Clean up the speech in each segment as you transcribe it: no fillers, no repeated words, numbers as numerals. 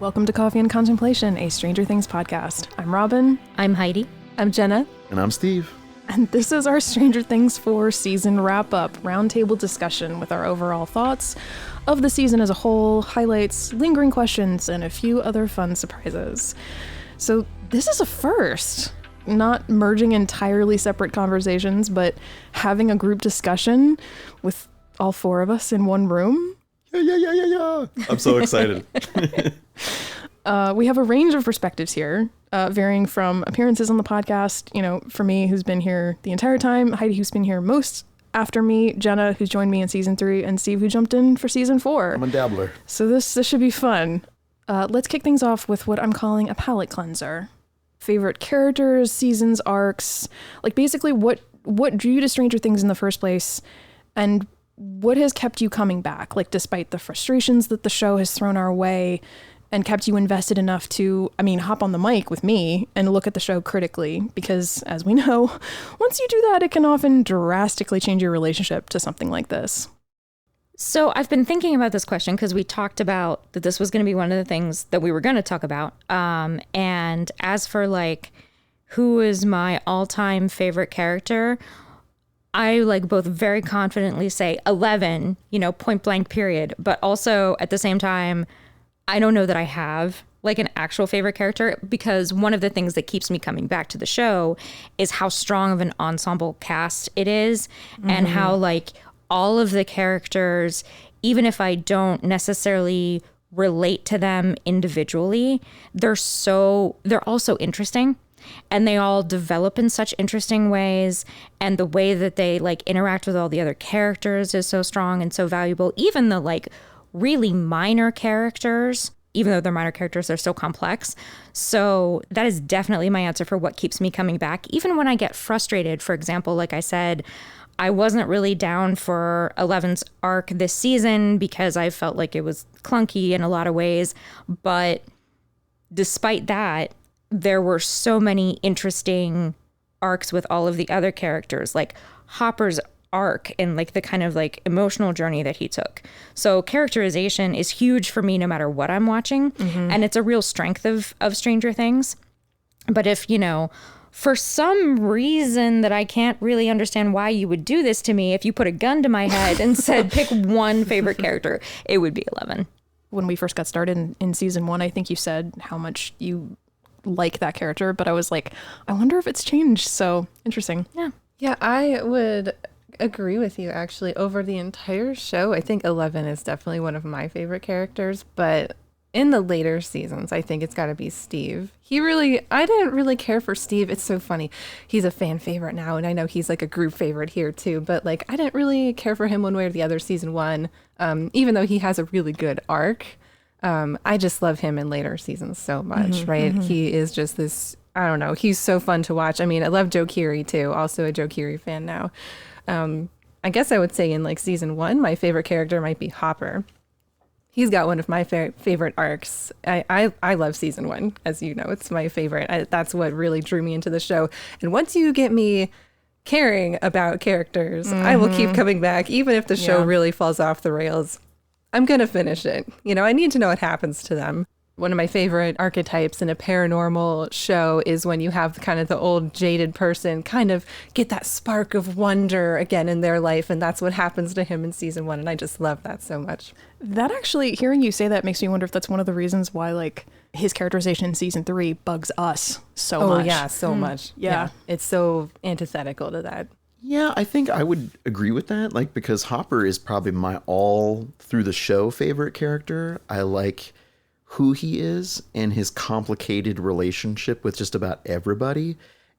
Welcome to Coffee and Contemplation, a Stranger Things podcast. I'm Robin. I'm Heidi. I'm Jenna. And I'm Steve. And this is our Stranger Things 4 season wrap-up, roundtable discussion with our overall thoughts of the season as a whole, highlights, lingering questions, and a few other fun surprises. So this is a first. Not merging entirely separate conversations, but having a group discussion with all four of us in one room. Yeah. I'm so excited. We have a range of perspectives here, varying from appearances on the podcast, for me, who's been here the entire time, Heidi, who's been here most after me, Jenna, who's joined me in season 3, and Steve, who jumped in for season 4. I'm a dabbler. So this should be fun. Let's kick things off with what I'm calling a palate cleanser. Favorite characters, seasons, arcs, like basically what drew you to Stranger Things in the first place, and what has kept you coming back, like despite the frustrations that the show has thrown our way and kept you invested enough to, hop on the mic with me and look at the show critically, because as we know, once you do that, it can often drastically change your relationship to something like this. So I've been thinking about this question because we talked about that this was going to be one of the things that we were going to talk about. And as for who is my all-time favorite character, I both very confidently say 11, point blank period. But also at the same time, I don't know that I have an actual favorite character, because one of the things that keeps me coming back to the show is how strong of an ensemble cast it is, and how all of the characters, even if I don't necessarily relate to them individually, they're all so interesting, and they all develop in such interesting ways, and the way that they interact with all the other characters is so strong and so valuable. Even the really minor characters, even though they're minor characters, they're so complex. So that is definitely my answer for what keeps me coming back. Even when I get frustrated, for example, like I said, I wasn't really down for 11's arc this season because I felt like it was clunky in a lot of ways. But despite that, there were so many interesting arcs with all of the other characters, like Hopper's arc and the kind of emotional journey that he took. So characterization is huge for me no matter what I'm watching. And it's a real strength of Stranger Things. But if, for some reason that I can't really understand why you would do this to me, if you put a gun to my head and said pick one favorite character, it would be 11. When we first got started in season 1, I think you said how much you like that character, but I was like, I wonder if it's changed. So interesting. Yeah, I would agree with you actually. Over the entire show, I think 11 is definitely one of my favorite characters, but in the later seasons, I think it's got to be Steve. I didn't really care for Steve. It's so funny. He's a fan favorite now, and I know he's a group favorite here too, but I didn't really care for him one way or the other season 1, even though he has a really good arc. I just love him in later seasons so much, right? He is just this, I don't know, he's so fun to watch. I love Joe Keery too, also a Joe Keery fan now. I guess I would say in season 1, my favorite character might be Hopper. He's got one of my favorite arcs. I love season 1, as you know, it's my favorite. That's what really drew me into the show. And once you get me caring about characters, I will keep coming back, even if the show really falls off the rails. I'm going to finish it. I need to know what happens to them. One of my favorite archetypes in a paranormal show is when you have kind of the old jaded person kind of get that spark of wonder again in their life. And that's what happens to him in season 1. And I just love that so much. That actually, hearing you say that makes me wonder if that's one of the reasons why his characterization in season 3 bugs us so much. Oh yeah, so much. Yeah. It's so antithetical to that. Yeah, I think I would agree with that. Because Hopper is probably my all through the show favorite character. I like who he is and his complicated relationship with just about everybody.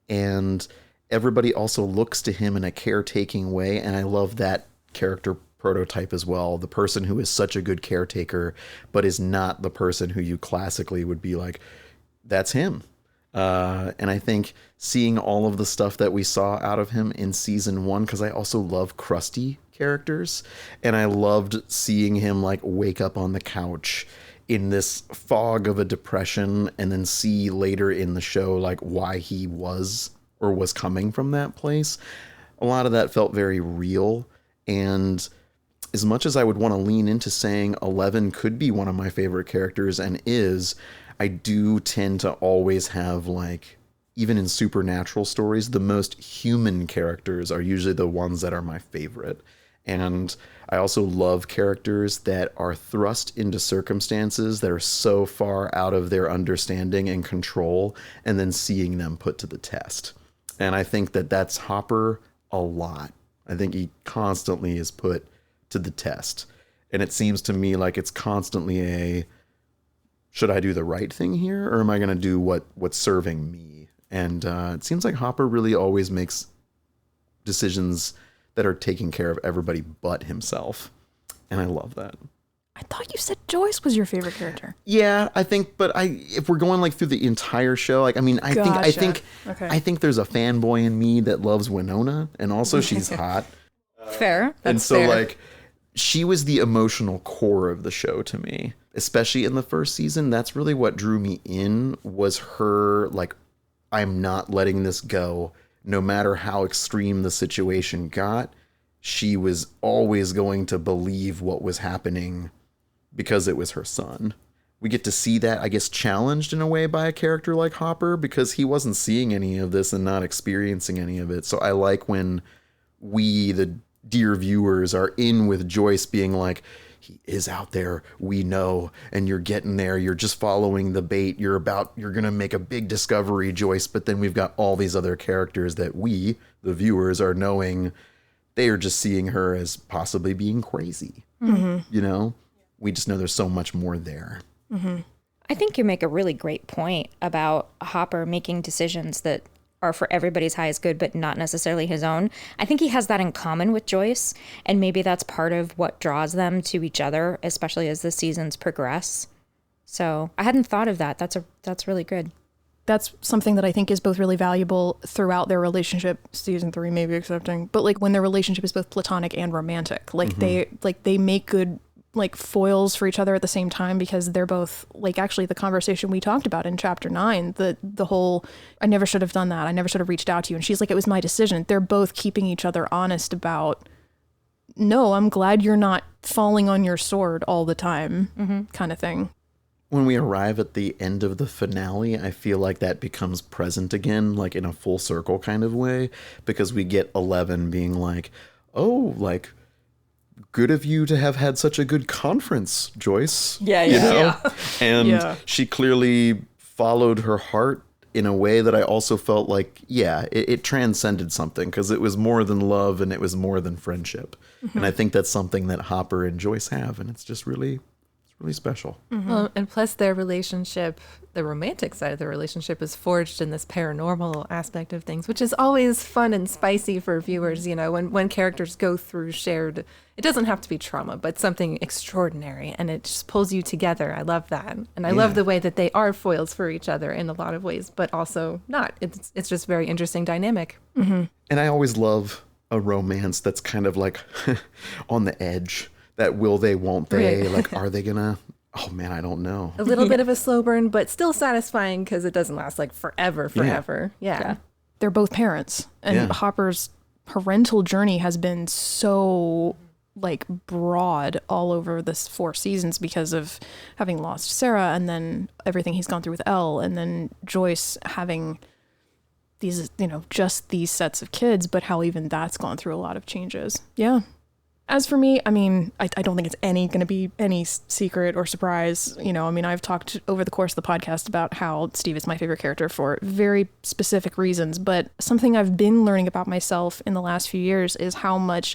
And everybody also looks to him in a caretaking way. And I love that character prototype as well. The person who is such a good caretaker, but is not the person who you classically would be like, that's him. And I think seeing all of the stuff that we saw out of him in season 1, because I also love crusty characters, and I loved seeing him wake up on the couch in this fog of a depression and then see later in the show why he was coming from that place. A lot of that felt very real, and as much as I would want to lean into saying 11 could be one of my favorite characters and is, I do tend to always have, like, even in supernatural stories, the most human characters are usually the ones that are my favorite. And I also love characters that are thrust into circumstances that are so far out of their understanding and control, and then seeing them put to the test. And I think that that's Hopper a lot. I think he constantly is put to the test. And it seems to me like it's constantly a, should I do the right thing here, or am I going to do what's serving me? And it seems like Hopper really always makes decisions that are taking care of everybody but himself. And I love that. I thought you said Joyce was your favorite character. Yeah, I think, but if we're going like through the entire show, like, I mean, I think there's a fanboy in me that loves Winona, and also she's hot. Fair. And so, like, she was the emotional core of the show to me, especially in the first season. That's really what drew me in, was her, like, I'm not letting this go. No matter how extreme the situation got, she was always going to believe what was happening because it was her son. We get to see that, I guess, challenged in a way by a character like Hopper, because he wasn't seeing any of this and not experiencing any of it. So I like when we, the dear viewers, are in with Joyce being like, he is out there, we know, and you're getting there, you're just following the bait, you're gonna make a big discovery, Joyce. But then we've got all these other characters that we, the viewers, are knowing they are just seeing her as possibly being crazy. Mm-hmm. You know, we just know there's so much more there. Mm-hmm. I think you make a really great point about Hopper making decisions that are for everybody's highest good, but not necessarily his own. I think he has that in common with Joyce, and maybe that's part of what draws them to each other, especially as the seasons progress. So I hadn't thought of that. That's really good. That's something that I think is both really valuable throughout their relationship, season 3 maybe accepting, but like when their relationship is both platonic and romantic, like they make good like foils for each other at the same time, because they're both like, actually the conversation we talked about in chapter 9, the whole, I never should have done that, I never should have reached out to you, and she's like, it was my decision. They're both keeping each other honest about, no, I'm glad you're not falling on your sword all the time, kind of thing. When we arrive at the end of the finale, I feel like that becomes present again, like in a full circle kind of way, because we get 11 being like, oh, like, good of you to have had such a good conference, Joyce. Yeah. And she clearly followed her heart in a way that I also felt like, it transcended something, because it was more than love and it was more than friendship. Mm-hmm. And I think that's something that Hopper and Joyce have, and it's just really special. Mm-hmm. Well, and plus their relationship, the romantic side of the relationship, is forged in this paranormal aspect of things, which is always fun and spicy for viewers. You know, when characters go through shared, it doesn't have to be trauma, but something extraordinary, and it just pulls you together. I love that. And I love the way that they are foils for each other in a lot of ways, but also not. It's just very interesting dynamic. Mm-hmm. And I always love a romance that's kind of like on the edge. That will they, won't they? Right. Like, are they gonna? Oh man, I don't know. A little bit of a slow burn, but still satisfying, because it doesn't last like forever. Yeah. They're both parents, and Hopper's parental journey has been so like broad all over this 4 seasons because of having lost Sarah, and then everything he's gone through with Elle, and then Joyce having these, just these sets of kids, but how even that's gone through a lot of changes. Yeah. As for me, I mean, I don't think it's going to be any secret or surprise. I've talked over the course of the podcast about how Steve is my favorite character for very specific reasons. But something I've been learning about myself in the last few years is how much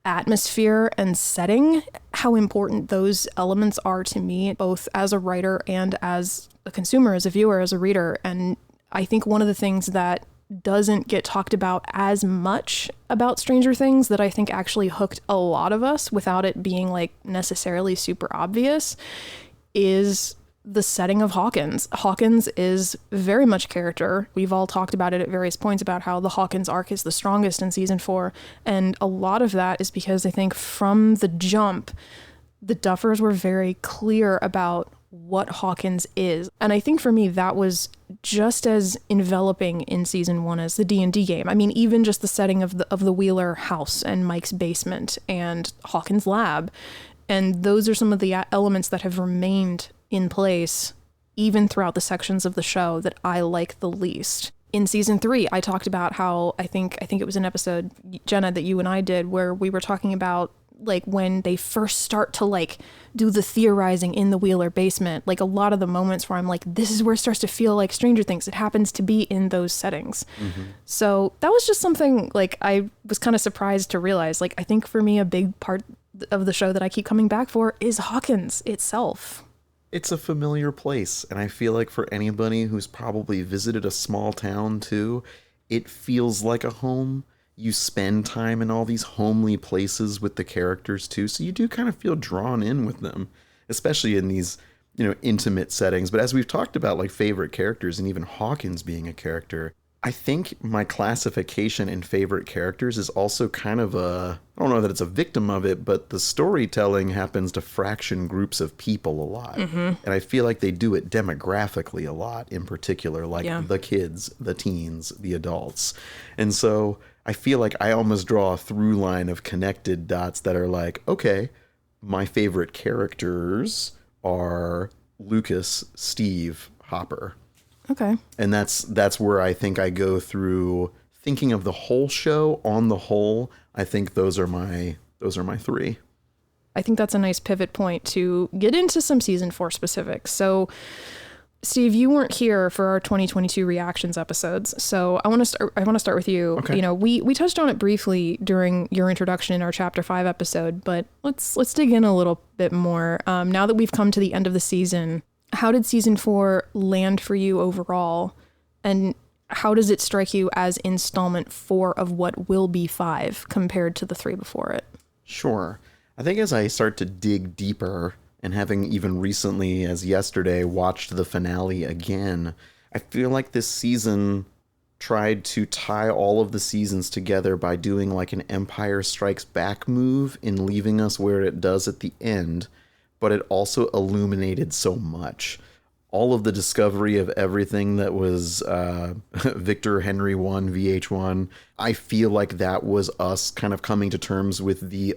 atmosphere and setting, how important those elements are to me, both as a writer and as a consumer, as a viewer, as a reader. And I think one of the things that doesn't get talked about as much about Stranger Things, that I think actually hooked a lot of us without it being like necessarily super obvious, is the setting of Hawkins. Hawkins is very much character. We've all talked about it at various points about how the Hawkins arc is the strongest in season 4. And a lot of that is because I think from the jump, the Duffers were very clear about what Hawkins is. And I think for me, that was just as enveloping in season 1 as the D&D game. I mean, even just the setting of the Wheeler house and Mike's basement and Hawkins' lab. And those are some of the elements that have remained in place even throughout the sections of the show that I like the least. In season 3, I talked about how I think it was an episode, Jenna, that you and I did, where we were talking about like when they first start to like do the theorizing in the Wheeler basement, like a lot of the moments where I'm like, this is where it starts to feel like Stranger Things. It happens to be in those settings. Mm-hmm. So that was just something like I was kind of surprised to realize. Like, I think for me, a big part of the show that I keep coming back for is Hawkins itself. It's a familiar place, and I feel like for anybody who's probably visited a small town too, it feels like a home. You spend time in all these homely places with the characters too, so you do kind of feel drawn in with them, especially in these, intimate settings. But as we've talked about, like favorite characters and even Hawkins being a character, I think my classification in favorite characters is also kind of I don't know that it's a victim of it, but the storytelling happens to fraction groups of people a lot. Mm-hmm. And I feel like they do it demographically a lot in particular, like the kids, the teens, the adults. And so I feel like I almost draw a through line of connected dots that are like, okay, my favorite characters are Lucas, Steve, Hopper. Okay. And that's where I think I go through thinking of the whole show on the whole. I think those are my 3. I think that's a nice pivot point to get into some season 4 specifics. So, Steve, you weren't here for our 2022 reactions episodes, so I want to start with you. Okay. We touched on it briefly during your introduction in our Chapter 5 episode, but let's dig in a little bit more. Now that we've come to the end of the season, how did season 4 land for you overall? And how does it strike you as installment 4 of what will be 5 compared to the 3 before it? Sure. I think as I start to dig deeper, and having even recently, as yesterday, watched the finale again, I feel like this season tried to tie all of the seasons together by doing like an Empire Strikes Back move in leaving us where it does at the end, but it also illuminated so much. All of the discovery of everything that was Victor Henry 1, VH1, I feel like that was us kind of coming to terms with the,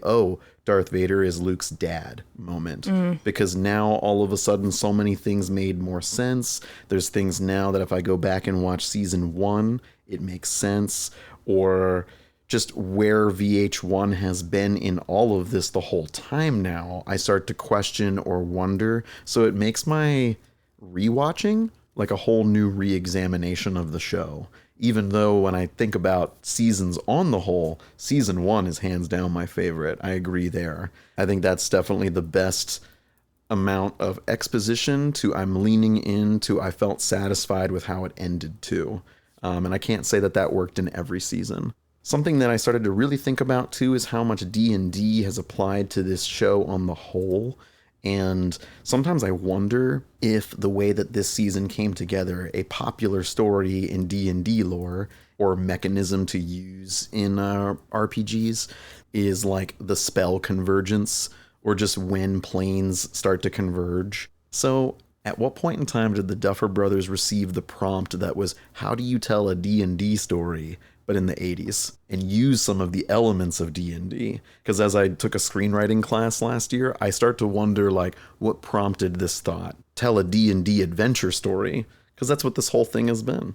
Darth Vader is Luke's dad moment. Because now all of a sudden so many things made more sense. There's things now that if I go back and watch season 1, it makes sense. Or just where VH1 has been in all of this the whole time now, I start to question or wonder. So it makes my rewatching like a whole new re-examination of the show. Even though when I think about seasons on the whole, season 1 is hands down my favorite. I agree there. I think that's definitely the best amount of exposition to I'm leaning into. I felt satisfied with how it ended too. And I can't say that worked in every season. Something that I started to really think about too is how much D&D has applied to this show on the whole. And sometimes I wonder if the way that this season came together, a popular story in D&D lore or mechanism to use in RPGs, is like the spell convergence, or just when planes start to converge. So at what point in time did the Duffer Brothers receive the prompt that was, how do you tell a D&D story, but in the 80s, and use some of the elements of D&D? Because as I took a screenwriting class last year, I start to wonder, like, what prompted this thought? Tell a D&D adventure story, because that's what this whole thing has been.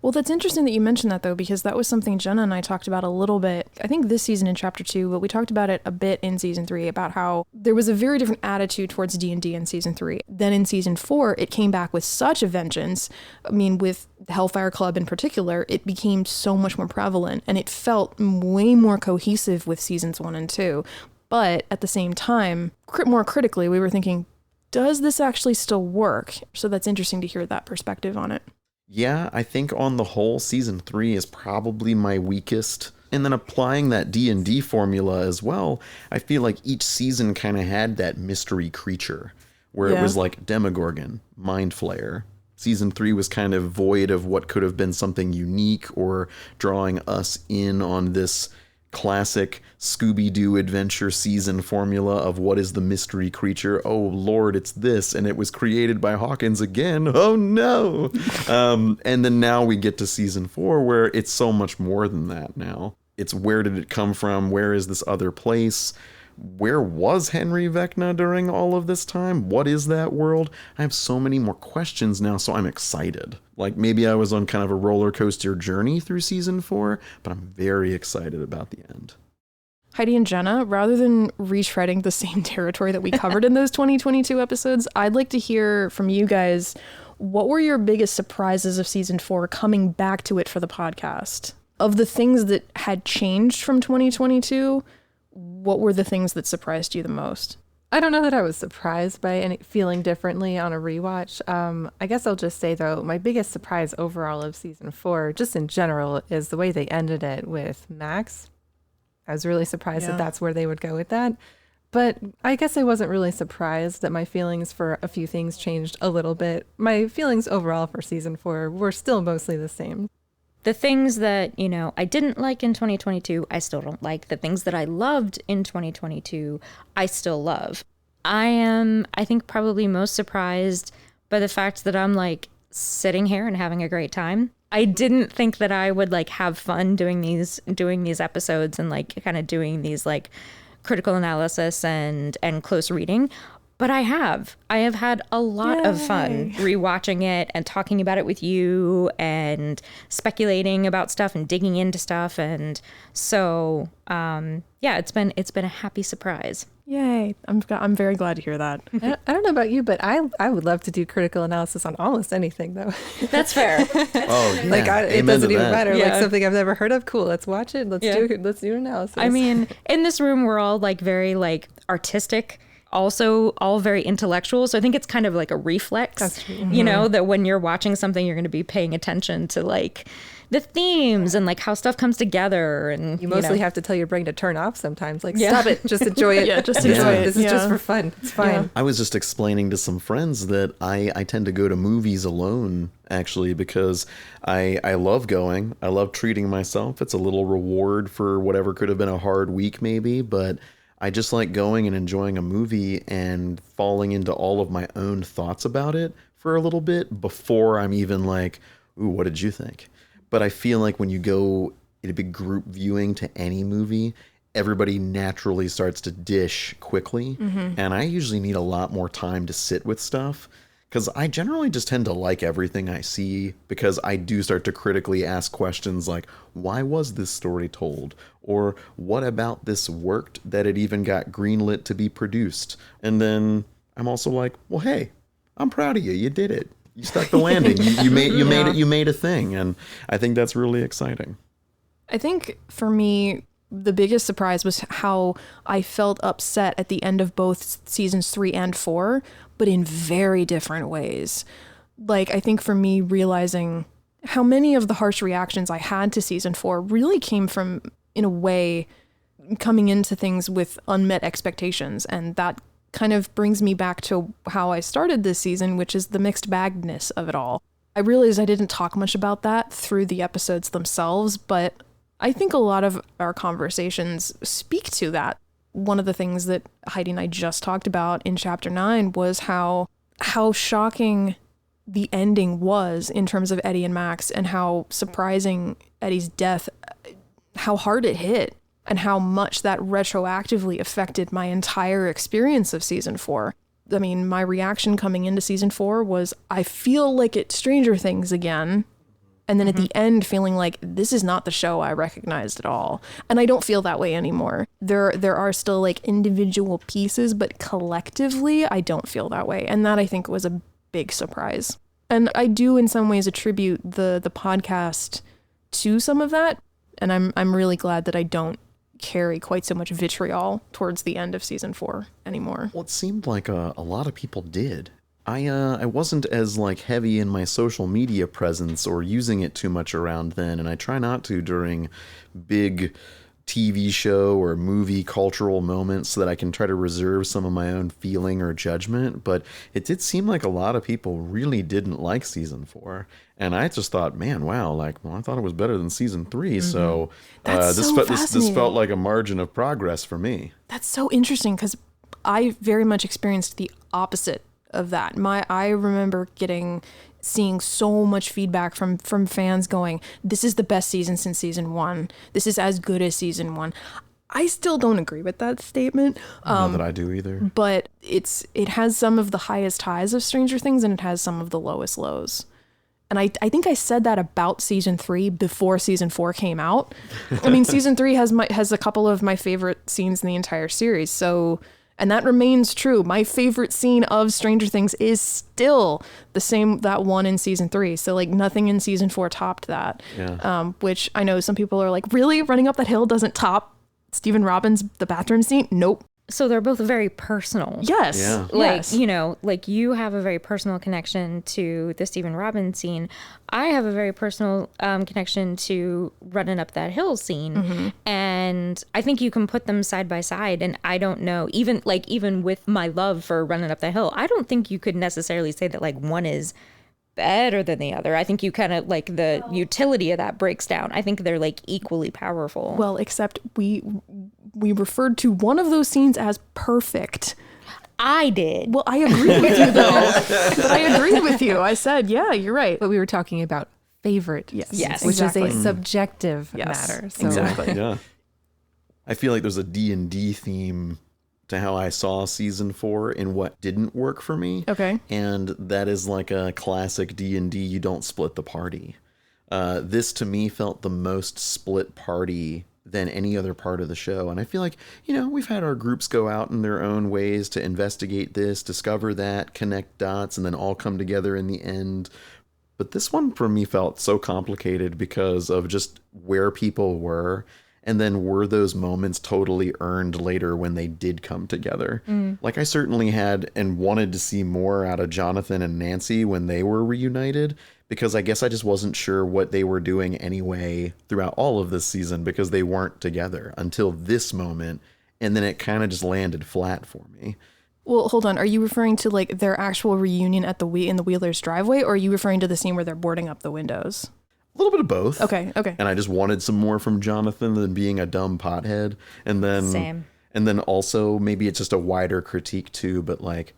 Well, that's interesting that you mentioned that, though, because that was something Jenna and I talked about a little bit, I think this season in Chapter 2, but we talked about it a bit in Season 3, about how there was a very different attitude towards D&D in Season 3. Then in Season 4, it came back with such a vengeance. I mean, with the Hellfire Club in particular, it became so much more prevalent, and it felt way more cohesive with Seasons 1 and 2. But at the same time, more critically, we were thinking, does this actually still work? So that's interesting to hear that perspective on it. Yeah, I think on the whole, season 3 is probably my weakest. And then applying that D&D formula as well, I feel like each season kind of had that mystery creature, where it was like Demogorgon, Mind Flayer. Season 3 was kind of void of what could have been something unique or drawing us in on this classic Scooby-Doo adventure season formula of what is the mystery creature. Oh Lord, it's this, and it was created by Hawkins again. Oh no. And then now we get to season 4 where it's so much more than that now. It's where did it come from? Where is this other place? Where was Henry Vecna during all of this time? What is that world? I have so many more questions now, so I'm excited. Like, maybe I was on kind of a roller coaster journey through season 4, but I'm very excited about the end. Heidi and Jenna, rather than retreading the same territory that we covered in those 2022 episodes, I'd like to hear from you guys, what were your biggest surprises of season 4 coming back to it for the podcast? Of the things that had changed from 2022, what were the things that surprised you the most? I don't know that I was surprised by any feeling differently on a rewatch. I guess I'll just say, though, my biggest surprise overall of season 4, just in general, is the way they ended it with Max. I was really surprised that that's where they would go with that. But I guess I wasn't really surprised that my feelings for a few things changed a little bit. My feelings overall for season 4 were still mostly the same. The things that, I didn't like in 2022, I still don't like. The things that I loved in 2022, I still love. I am, I think, probably most surprised by the fact that I'm like sitting here and having a great time. I didn't think that I would like have fun doing these episodes and like kind of doing these like critical analysis and close reading. But I have had a lot of fun rewatching it and talking about it with you and speculating about stuff and digging into stuff. And so, it's been a happy surprise. Yay. I'm very glad to hear that. I don't know about you, but I would love to do critical analysis on almost anything, though. That's fair. Oh, yeah. It doesn't even matter. Yeah. Like something I've never heard of. Cool. Let's watch it. Let's do an analysis. I mean, in this room, we're all like very like artistic, also all very intellectual. So I think it's kind of like a reflex, That's true. That when you're watching something, you're going to be paying attention to like the themes and like how stuff comes together. And you mostly have to tell your brain to turn off sometimes. Like, stop it. Just enjoy it. Just enjoy it. This is just for fun. It's fine. Yeah. I was just explaining to some friends that I tend to go to movies alone, actually, because I love going. I love treating myself. It's a little reward for whatever could have been a hard week, maybe, but I just like going and enjoying a movie and falling into all of my own thoughts about it for a little bit before I'm even like, ooh, what did you think? But I feel like when you go in a big group viewing to any movie, everybody naturally starts to dish quickly. Mm-hmm. And I usually need a lot more time to sit with stuff because I generally just tend to like everything I see because I do start to critically ask questions like, why was this story told? Or what about this worked that it even got greenlit to be produced? And then I'm also like, well, hey, I'm proud of you. You did it. You stuck the landing. You made it. You made a thing. And I think that's really exciting. I think for me, the biggest surprise was how I felt upset at the end of both seasons 3 and 4, but in very different ways. Like, I think for me, realizing how many of the harsh reactions I had to season 4 really came from, in a way, coming into things with unmet expectations. And that kind of brings me back to how I started this season, which is the mixed bagness of it all. I realized I didn't talk much about that through the episodes themselves, but I think a lot of our conversations speak to that. One of the things that Heidi and I just talked about in chapter 9 was how shocking the ending was in terms of Eddie and Max, and how surprising Eddie's death, how hard it hit, and how much that retroactively affected my entire experience of season 4. I mean, my reaction coming into season 4 was, I feel like it's Stranger Things again. And then at the end, feeling like this is not the show I recognized at all. And I don't feel that way anymore. There are still like individual pieces, but collectively, I don't feel that way. And that I think was a big surprise. And I do in some ways attribute the podcast to some of that. And I'm really glad that I don't carry quite so much vitriol towards the end of season 4 anymore. Well, it seemed like a lot of people did. I wasn't as like heavy in my social media presence or using it too much around then, and I try not to during big TV show or movie cultural moments so that I can try to reserve some of my own feeling or judgment. But it did seem like a lot of people really didn't like season 4. And I just thought, man, wow, like, well, I thought it was better than season 3. So this felt like a margin of progress for me. That's so interesting because I very much experienced the opposite of that. I remember seeing so much feedback from fans going, this is the best season since season 1. This is as good as season 1. I still don't agree with that statement. Not that I do either. But it has some of the highest highs of Stranger Things and it has some of the lowest lows. And I think I said that about season 3 before season 4 came out. I mean, season 3 has a couple of my favorite scenes in the entire series. So, and that remains true. My favorite scene of Stranger Things is still the same, that one in season 3. So like nothing in season 4 topped that. Yeah. Which I know some people are like, really? Running Up That Hill doesn't top Stephen Robin's The Bathroom Scene? Nope. So they're both very personal. Yes. Yeah. Like, Yes. you know, like you have a very personal connection to the Stephen Robin scene. I have a very personal connection to Running Up That Hill scene. Mm-hmm. And I think you can put them side by side. And I don't know, even with my love for Running Up That Hill, I don't think you could necessarily say that like one is better than the other. I think you kind of like the utility of that breaks down. I think they're like equally powerful. Well, except we referred to one of those scenes as perfect. I did. Well, I agree with you though. But I agreed with you. I said, yeah, you're right. But we were talking about favorite. Yes, Which exactly. is a subjective Yes, matter. So. exactly. Yeah. I feel like there's a D&D theme to how I saw season 4 and what didn't work for me. Okay. And that is like a classic D&D, you don't split the party. This to me felt the most split party than any other part of the show. And I feel like, you know, we've had our groups go out in their own ways to investigate this, discover that, connect dots, and then all come together in the end. But this one for me felt so complicated because of just where people were. And then were those moments totally earned later when they did come together? Like I certainly had and wanted to see more out of Jonathan and Nancy when they were reunited, because I guess I just wasn't sure what they were doing anyway throughout all of this season because they weren't together until this moment. And then it kind of just landed flat for me. Well, hold on. Are you referring to like their actual reunion at in the Wheelers' driveway, or are you referring to the scene where they're boarding up the windows? A little bit of both. Okay. And I just wanted some more from Jonathan than being a dumb pothead. And then Same. And then also maybe it's just a wider critique too, but like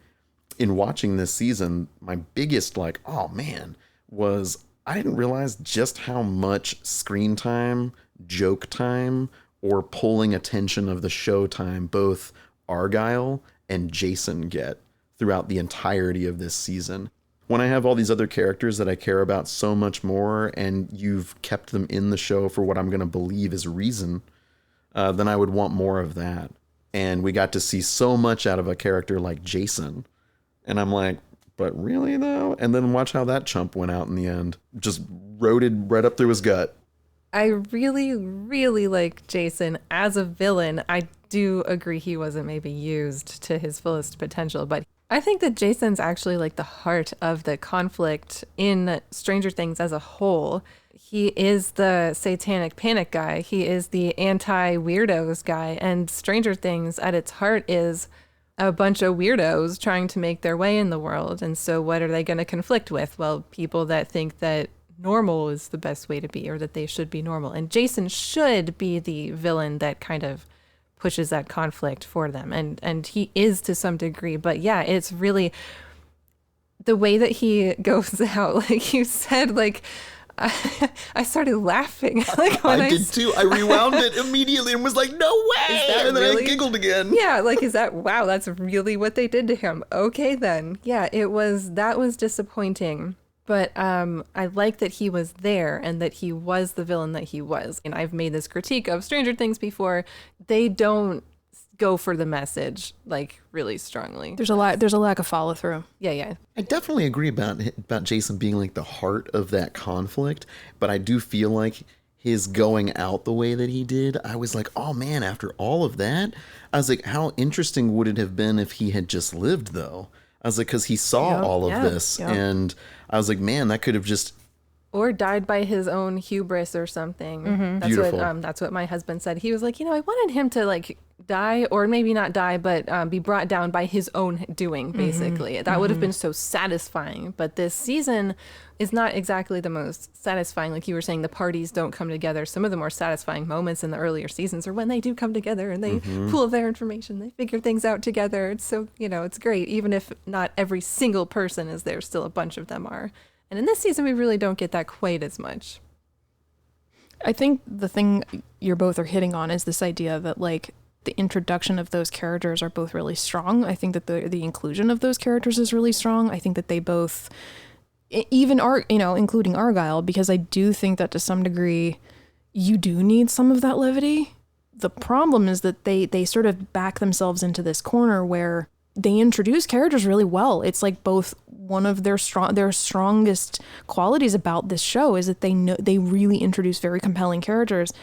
in watching this season, my biggest like, oh man, was I didn't realize just how much screen time, joke time, or pulling attention of the show time both Argyle and Jason get throughout the entirety of this season. When I have all these other characters that I care about so much more and you've kept them in the show for what I'm going to believe is reason, then I would want more of that. And we got to see so much out of a character like Jason. And I'm like, but really though? And then watch how that chump went out in the end. Just rooted right up through his gut. I really, really like Jason as a villain. I do agree he wasn't maybe used to his fullest potential, but I think that Jason's actually like the heart of the conflict in Stranger Things as a whole. He is the satanic panic guy. He is the anti-weirdos guy. And Stranger Things at its heart is a bunch of weirdos trying to make their way in the world. And so what are they going to conflict with? Well, people that think that normal is the best way to be, or that they should be normal. And Jason should be the villain that kind of pushes that conflict for them. And he is to some degree. But yeah, it's really the way that he goes out, like you said, like I started laughing. Like when I did too. I rewound it immediately and was like, no way! And then really? I giggled again. Yeah, like is that, wow, that's really what they did to him. Okay then. Yeah, that was disappointing. But I like that he was there and that he was the villain that he was. And I've made this critique of Stranger Things before. They don't go for the message like really strongly. There's a lack of follow through. Yeah. I definitely agree about Jason being like the heart of that conflict, but I do feel like his going out the way that he did, I was like, oh man, after all of that, I was like, how interesting would it have been if he had just lived though? I was like, because he saw all of this, and I was like, man, that could have just Or died by his own hubris or something. That's Beautiful. That's what my husband said. He was like, I wanted him to like die, or maybe not die, but be brought down by his own doing, basically. That would have been so satisfying. But this season is not exactly the most satisfying. Like you were saying, the parties don't come together. Some of the more satisfying moments in the earlier seasons are when they do come together and they pool their information, they figure things out together. It's so, it's great. Even if not every single person is there, still a bunch of them are. And in this season, we really don't get that quite as much. I think the thing you're both are hitting on is this idea that like the introduction of those characters are both really strong. I think that the inclusion of those characters is really strong. I think that they both, even are, including Argyle, because I do think that to some degree you do need some of that levity. The problem is that they sort of back themselves into this corner where they introduce characters really well. It's like both one of their strongest qualities about this show is that they really introduce very compelling characters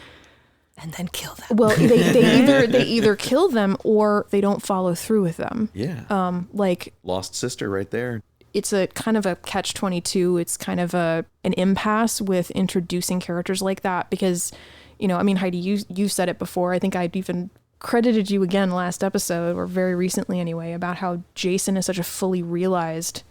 and then kill them. Well, they either kill them or they don't follow through with them. Yeah. Like Lost Sister right there. It's a kind of a catch-22. It's kind of an impasse with introducing characters like that because, Heidi, you said it before. I think I'd even credited you again last episode, or very recently anyway, about how Jason is such a fully realized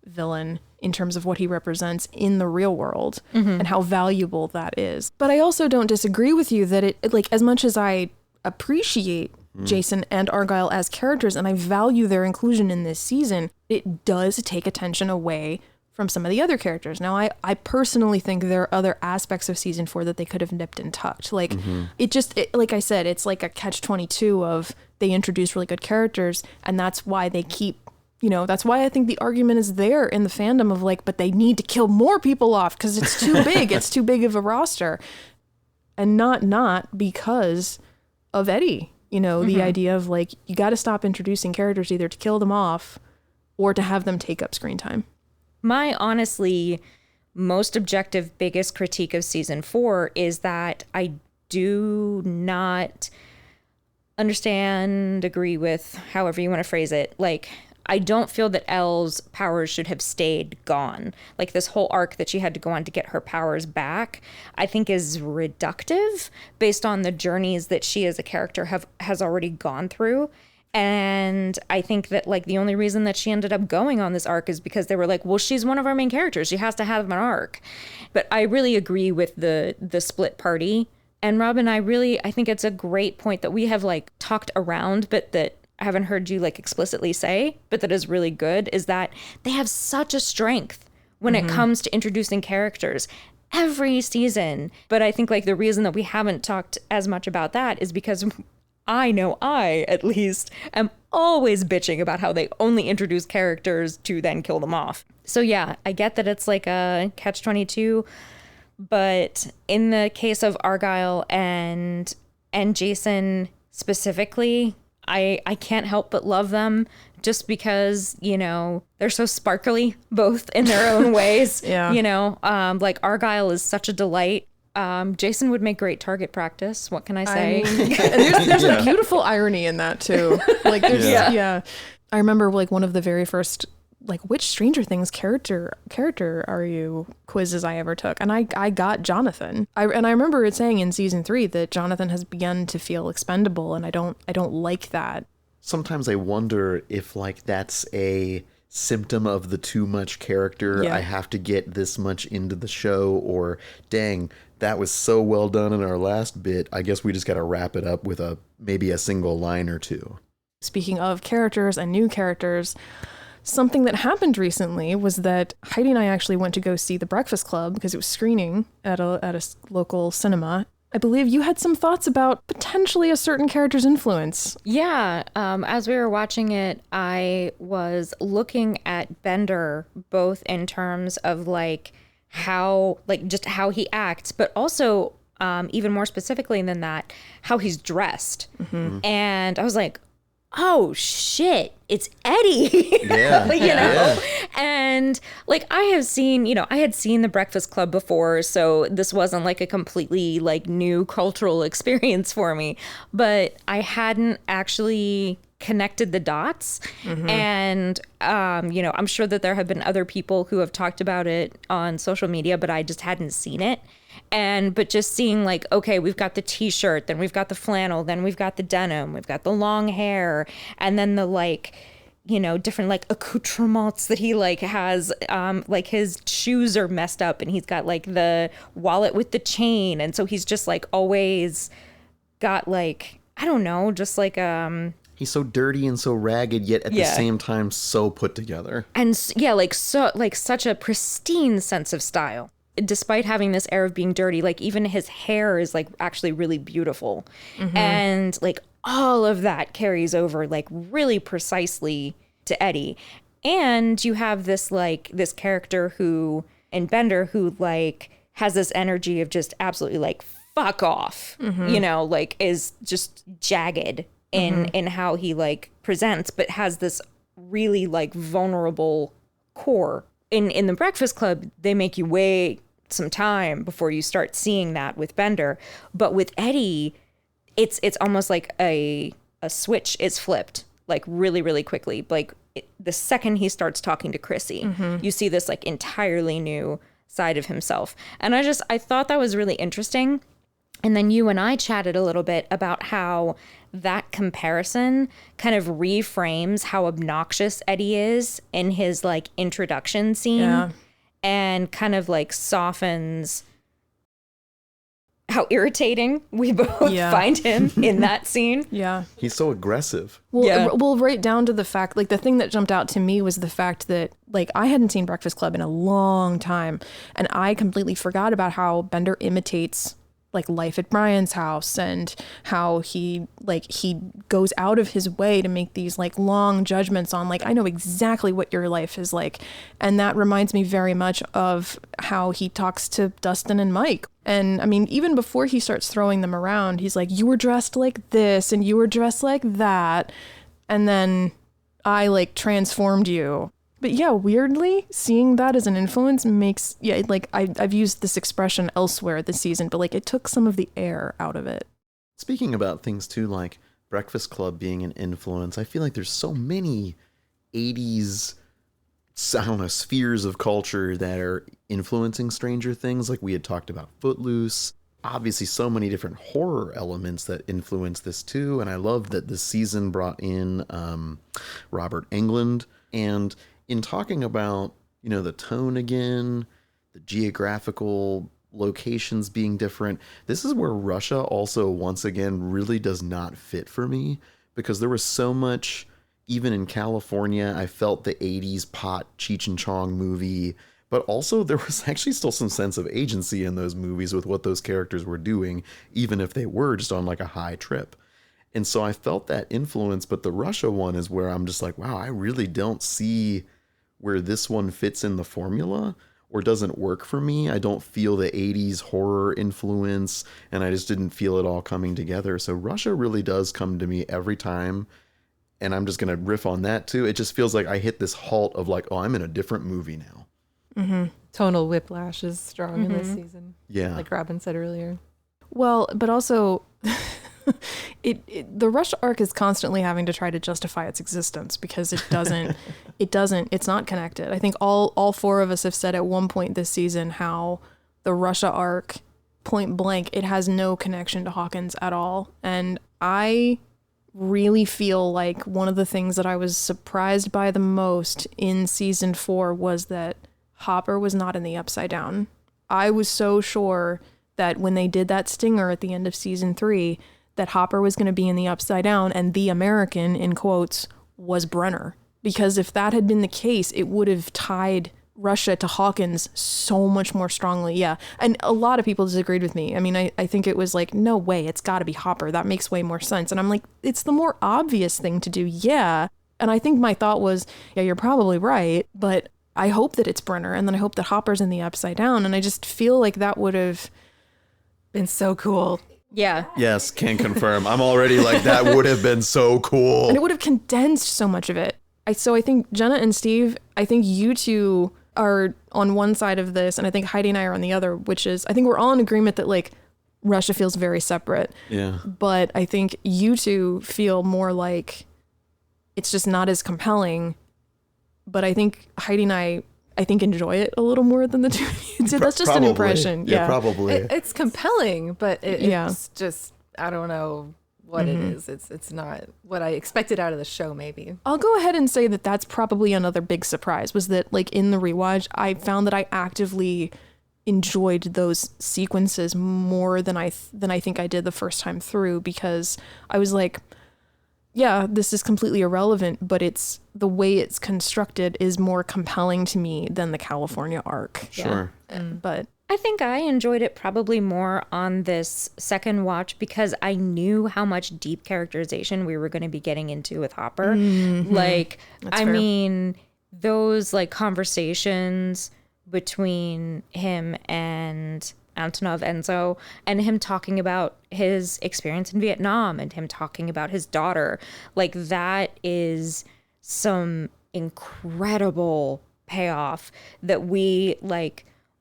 villain in terms of what he represents in the real world and how valuable that is. But I also don't disagree with you that it like, as much as I appreciate Jason and Argyle as characters and I value their inclusion in this season, it does take attention away from some of the other characters. Now, I personally think there are other aspects of season 4 that they could have nipped and tucked. Like like I said, it's like a catch-22 of they introduce really good characters and that's why they keep, that's why I think the argument is there in the fandom of like, but they need to kill more people off because it's too big. It's too big of a roster. And not because of Eddie, the idea of like, you got to stop introducing characters either to kill them off or to have them take up screen time. My honestly most objective biggest critique of season 4 is that I do not agree with however you want to phrase it. Like, I don't feel that Elle's powers should have stayed gone. Like this whole arc that she had to go on to get her powers back, I think is reductive based on the journeys that she as a character has already gone through. And I think that like the only reason that she ended up going on this arc is because they were like, well, she's one of our main characters. She has to have an arc. But I really agree with the split party. And Robin, I think it's a great point that we have like talked around, but that I haven't heard you like explicitly say, but that is really good, is that they have such a strength when it comes to introducing characters every season. But I think like the reason that we haven't talked as much about that is because I know I, at least, am always bitching about how they only introduce characters to then kill them off. So yeah, I get that it's like a catch-22, but in the case of Argyle and Jason specifically, I can't help but love them just because, they're so sparkly, both in their own ways. Yeah. Like Argyle is such a delight. Jason would make great target practice. What can I say? And there's a beautiful irony in that too. Like there's I remember like one of the very first like which Stranger Things character are you quizzes I ever took, and I got Jonathan. I remember it saying in season 3 that Jonathan has begun to feel expendable, and I don't like that. Sometimes I wonder if like that's a symptom of the too much character. Yeah. I have to get this much into the show, or dang, that was so well done in our last bit. I guess we just got to wrap it up with maybe a single line or two. Speaking of characters and new characters, something that happened recently was that Heidi and I actually went to go see The Breakfast Club because it was screening at a local cinema. I believe you had some thoughts about potentially a certain character's influence. Yeah. As we were watching it, I was looking at Bender, both in terms of like how he acts, but also even more specifically than that, how he's dressed. And I was like, oh shit, it's Eddie. Yeah. And like I had seen The Breakfast Club before, so this wasn't like a completely like new cultural experience for me, but I hadn't actually connected the dots. And, I'm sure that there have been other people who have talked about it on social media, but I just hadn't seen it. But just seeing like, okay, we've got the t-shirt, then we've got the flannel, then we've got the denim, we've got the long hair, and then the like, different like accoutrements that he like has, like his shoes are messed up and he's got like the wallet with the chain. And so he's just like always got like, I don't know, just like, he's so dirty and so ragged, yet at the same time so put together. And like such a pristine sense of style. Despite having this air of being dirty, like even his hair is like actually really beautiful. And like all of that carries over like really precisely to Eddie. And you have this like this character who in Bender who like has this energy of just absolutely like fuck off, like is just jagged in how he like presents, but has this really like vulnerable core. In the Breakfast Club, they make you wait some time before you start seeing that with Bender. But with Eddie, it's almost like a switch is flipped like really, really quickly. Like the second he starts talking to Chrissy, you see this like entirely new side of himself. And I thought that was really interesting. And then you and I chatted a little bit about how that comparison kind of reframes how obnoxious Eddie is in his like introduction scene and kind of like softens how irritating we both find him in that scene. Yeah. He's so aggressive. Well, right down to the fact, like the thing that jumped out to me was the fact that like I hadn't seen Breakfast Club in a long time and I completely forgot about how Bender imitates like life at Brian's house and how he goes out of his way to make these like long judgments on like, I know exactly what your life is like. And that reminds me very much of how he talks to Dustin and Mike. And I mean, even before he starts throwing them around, he's like, you were dressed like this and you were dressed like that. And then I like transformed you. But yeah, weirdly, seeing that as an influence makes, like I've used this expression elsewhere this season, but like it took some of the air out of it. Speaking about things too, like Breakfast Club being an influence, I feel like there's so many 80s, I don't know, spheres of culture that are influencing Stranger Things. Like we had talked about Footloose. Obviously, so many different horror elements that influence this too. And I love that this season brought in Robert Englund. And in talking about, the tone again, the geographical locations being different, this is where Russia also, once again, really does not fit for me because there was so much, even in California, I felt the 80s pot Cheech and Chong movie, but also there was actually still some sense of agency in those movies with what those characters were doing, even if they were just on like a high trip. And so I felt that influence, but the Russia one is where I'm just like, wow, I really don't see where this one fits in the formula or doesn't work for me. I don't feel the 80s horror influence, and I just didn't feel it all coming together. So Russia really does come to me every time, and I'm just going to riff on that too. It just feels like I hit this halt of like, oh, I'm in a different movie now. Mm-hmm. Tonal whiplash is strong in this season. Yeah. Like Robin said earlier. Well, but also... the Russia arc is constantly having to try to justify its existence because it's not connected. I think all four of us have said at one point this season how the Russia arc, point blank, it has no connection to Hawkins at all. And I really feel like one of the things that I was surprised by the most in season 4 was that Hopper was not in the Upside Down. I was so sure that when they did that stinger at the end of season 3, that Hopper was going to be in the Upside Down and the American, in quotes, was Brenner. Because if that had been the case, it would have tied Russia to Hawkins so much more strongly. Yeah. And a lot of people disagreed with me. I mean, I think it was like, no way, it's got to be Hopper. That makes way more sense. And I'm like, it's the more obvious thing to do. Yeah. And I think my thought was, yeah, you're probably right, but I hope that it's Brenner. And then I hope that Hopper's in the Upside Down. And I just feel like that would have been so cool. Yeah. Yes, can confirm. I'm already like, that would have been so cool. And it would have condensed so much of it. So I think Jenna and Steve, I think you two are on one side of this, and I think Heidi and I are on the other, which is, I think we're all in agreement that like Russia feels very separate. Yeah. But I think you two feel more like it's just not as compelling. But I think Heidi and I think enjoy it a little more than the two of you did. That's just Probably. an impression. Yeah, probably. It's compelling, but Yeah. it's just, I don't know what it is. It's not what I expected out of the show, maybe. I'll go ahead and say that that's probably another big surprise, was that like in the rewatch, I found that I actively enjoyed those sequences more than I think I did the first time through, because I was like, yeah, this is completely irrelevant, but it's the way it's constructed is more compelling to me than the California arc. Sure. But I think I enjoyed it probably more on this second watch because I knew how much deep characterization we were going to be getting into with Hopper. Like, That's I fair. mean, those like conversations between him and Antonov Enzo, and him talking about his experience in Vietnam and him talking about his daughter, like that is some incredible payoff that we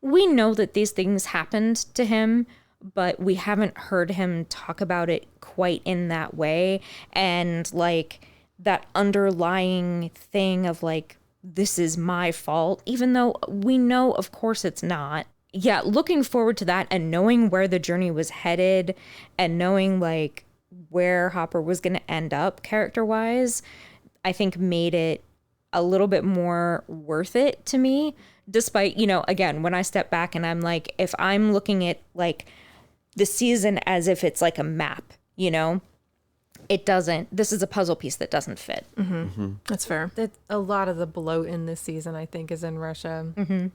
know that these things happened to him, but we haven't heard him talk about it quite in that way. And like that underlying thing of like, this is my fault, even though we know, of course, it's not. Yeah, looking forward to that and knowing where the journey was headed and knowing like where Hopper was going to end up character-wise, I think made it a little bit more worth it to me. Despite, you know, again, when I step back and I'm like, if I'm looking at like the season as if it's like a map, you know, it doesn't, this is a puzzle piece that doesn't fit. that's fair. A lot of the bloat in this season, I think, is in Russia.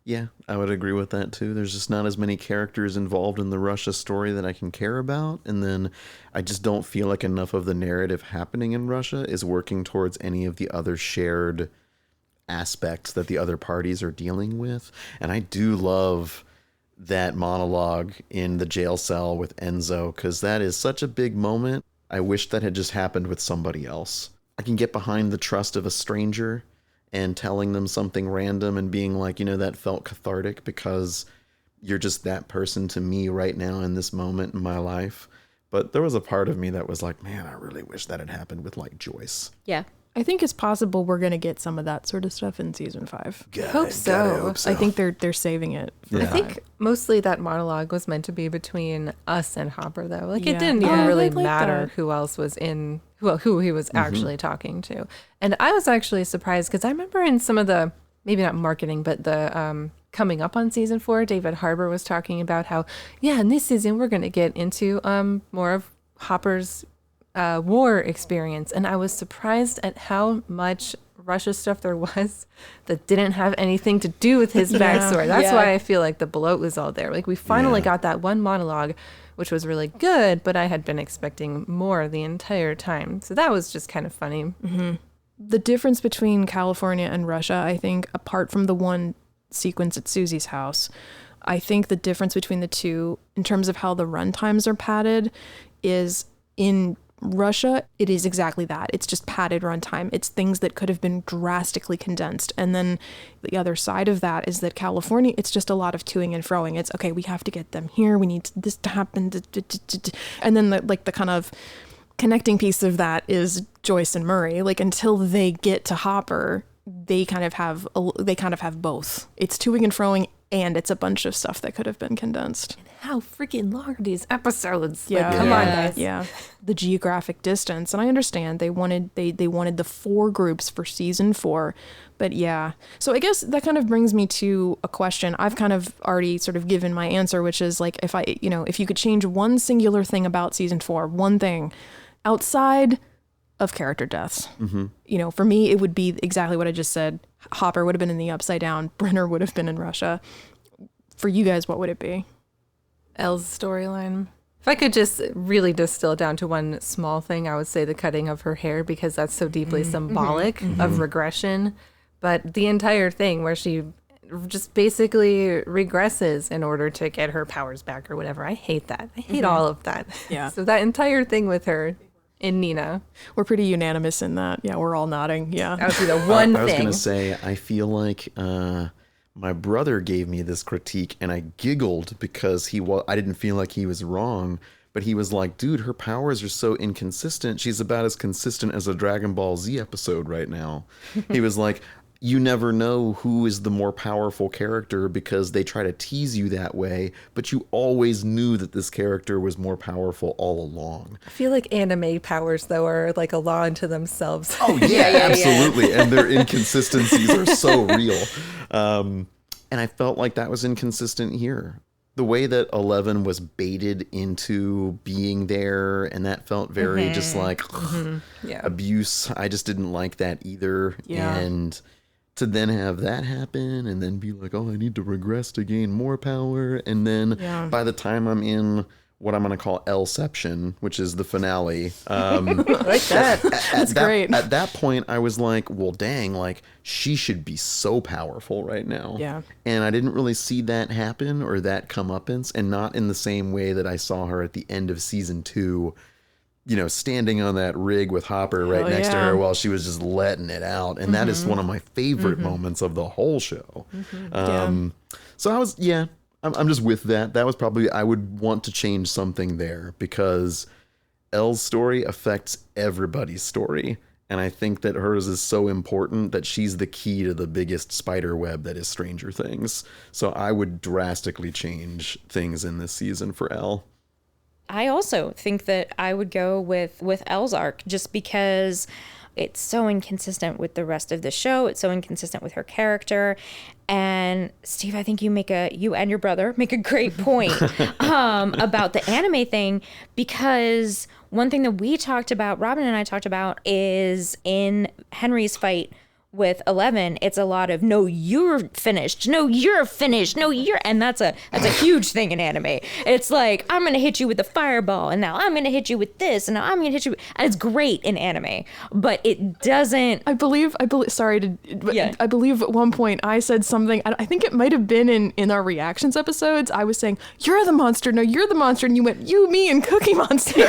Yeah, I would agree with that too. There's just not as many characters involved in the Russia story that I can care about. And then I just don't feel like enough of the narrative happening in Russia is working towards any of the other shared aspects that the other parties are dealing with. And I do love that monologue in the jail cell with Enzo, because that is such a big moment. I wish that had just happened with somebody else. I can get behind the trust of a stranger and telling them something random and being like, you know, that felt cathartic because you're just that person to me right now in this moment in my life. But there was a part of me that was like, man, I really wish that had happened with like Joyce. Yeah. I think it's possible we're going to get some of that sort of stuff in season 5. Hope so. I think they're saving it. For I that. think mostly that monologue was meant to be between us and Hopper, though. Like, Yeah. it didn't Oh, even I really like matter that. who else was in, who he was actually talking to. And I was actually surprised because I remember in some of the, maybe not marketing, but the coming up on season 4, David Harbour was talking about how, yeah, in this season we're going to get into more of Hopper's war experience. And I was surprised at how much Russia stuff there was that didn't have anything to do with his backstory. That's why I feel like the bloat was all there. Like, we finally got that one monologue, which was really good, but I had been expecting more the entire time. So that was just kind of funny. The difference between California and Russia, I think, apart from the one sequence at Susie's house, I think the difference between the two in terms of how the run times are padded is in Russia, it is exactly that. It's just padded runtime. It's things that could have been drastically condensed. And then the other side of that is that California, it's just a lot of toing and froing. It's, okay, we have to get them here. We need this to happen. And then the kind of connecting piece of that is Joyce and Murray. Like, until they get to Hopper, they kind of have both. It's toing and froing, and it's a bunch of stuff that could have been condensed. How freaking long are these episodes? Yeah. Like, come on, guys. Yeah. The geographic distance. And I understand they wanted the 4 groups for season 4. But yeah. So I guess that kind of brings me to a question. I've kind of already sort of given my answer, which is like, if you could change one singular thing about season 4, one thing outside of character deaths, for me, it would be exactly what I just said. Hopper would have been in the Upside Down. Brenner would have been in Russia. For you guys, what would it be? Elle's storyline. If I could just really distill it down to one small thing, I would say the cutting of her hair, because that's so deeply symbolic of regression. But the entire thing where she just basically regresses in order to get her powers back or whatever. I hate that. I hate all of that. Yeah. So that entire thing with her in Nina. We're pretty unanimous in that. Yeah, we're all nodding. Yeah. That would be the one I was thing. going to say, I feel like my brother gave me this critique and I giggled because I didn't feel like he was wrong. But he was like, dude, her powers are so inconsistent. She's about as consistent as a Dragon Ball Z episode right now. He was like, you never know who is the more powerful character because they try to tease you that way, but you always knew that this character was more powerful all along. I feel like anime powers, though, are like a law unto themselves. Oh, yeah, absolutely. And their inconsistencies are so real. And I felt like that was inconsistent here. The way that 11 was baited into being there, and that felt very just like abuse. I just didn't like that either. Yeah. And to then have that happen and then be like, oh, I need to regress to gain more power. And then by the time I'm in what I'm going to call Lception, which is the finale. I like that. That's great. At that point, I was like, well, dang, like she should be so powerful right now. Yeah. And I didn't really see that happen or that comeuppance, and not in the same way that I saw her at the end of season 2, you know, standing on that rig with Hopper right next to her while she was just letting it out. And that is one of my favorite moments of the whole show. So I was, I'm just with that. That was probably, I would want to change something there because Elle's story affects everybody's story. And I think that hers is so important that she's the key to the biggest spider web that is Stranger Things. So I would drastically change things in this season for Elle. I also think that I would go with Elle's arc just because it's so inconsistent with the rest of the show. It's so inconsistent with her character. And Steve, I think you and your brother make a great point about the anime thing, because one thing that we talked about, Robin and I talked about, is in Henry's fight with 11, it's a lot of, no, you're finished. No, you're finished. No, you're, and that's a huge thing in anime. It's like, I'm going to hit you with a fireball, and now I'm going to hit you with this, and now I'm going to hit you. And it's great in anime, but it doesn't. I believe, sorry to, I believe at one point I said something, I think it might have been in our reactions episodes. I was saying, you're the monster. No, you're the monster. And you went, you, me, and Cookie Monster.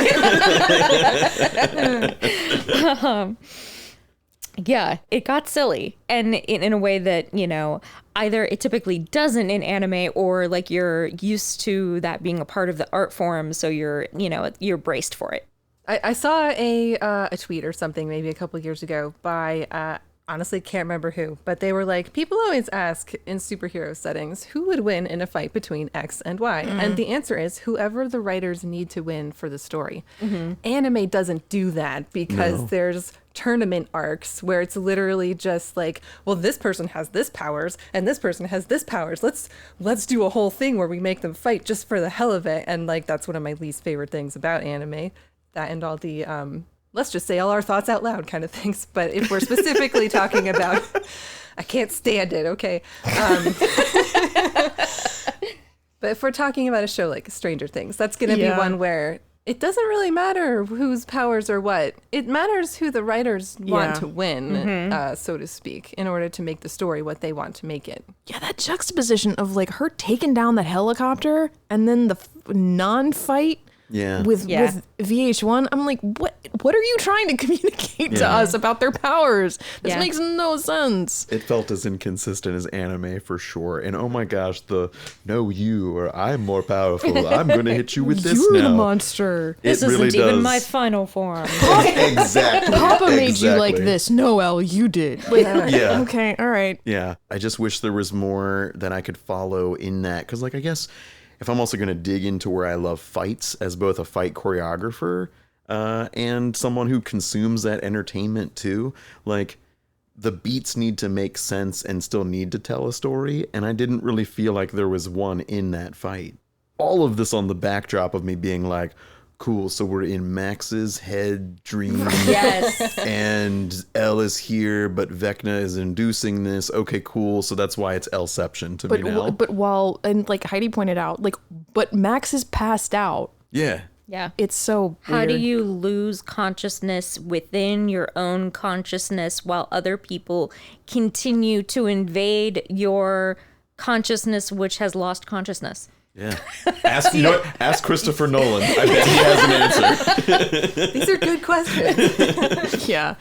Yeah, it got silly, and in a way that, you know, either it typically doesn't in anime, or like you're used to that being a part of the art form, so you're braced for it. I saw a tweet or something maybe a couple of years ago by honestly can't remember who, but they were like, people always ask in superhero settings who would win in a fight between X and Y, and the answer is whoever the writers need to win for the story. Anime doesn't do that because there's tournament arcs where it's literally just like, well, this person has this powers and this person has this powers, let's do a whole thing where we make them fight just for the hell of it. And like, that's one of my least favorite things about anime, that and all the let's just say all our thoughts out loud kind of things. But if we're specifically talking about, I can't stand it, okay. But if we're talking about a show like Stranger Things, that's going to be one where it doesn't really matter whose powers are what. It matters who the writers want to win, so to speak, in order to make the story what they want to make it. Yeah, that juxtaposition of like her taking down that helicopter and then the non-fight with VH1. I'm like, what are you trying to communicate to us about their powers? This makes no sense. It felt as inconsistent as anime for sure. And oh my gosh, no, you, or I'm more powerful. I'm going to hit you with this You're now. the monster. This isn't even my final form. Exactly. Papa made you like this. No, Elle, you did. Like, okay, all right. Yeah, I just wish there was more that I could follow in that. Because like, I guess if I'm also going to dig into where I love fights as both a fight choreographer and someone who consumes that entertainment too, like the beats need to make sense and still need to tell a story. And I didn't really feel like there was one in that fight. All of this on the backdrop of me being like, cool, so we're in Max's head dream. Yes. And Elle is here, but Vecna is inducing this. Okay, cool. So that's why it's Elleception to me now. But while, and like Heidi pointed out, like, but Max is passed out. Yeah. Yeah. It's so How weird. do you lose consciousness within your own consciousness while other people continue to invade your consciousness, which has lost consciousness? Yeah. Ask Christopher Nolan. I bet he has an answer. These are good questions. Yeah.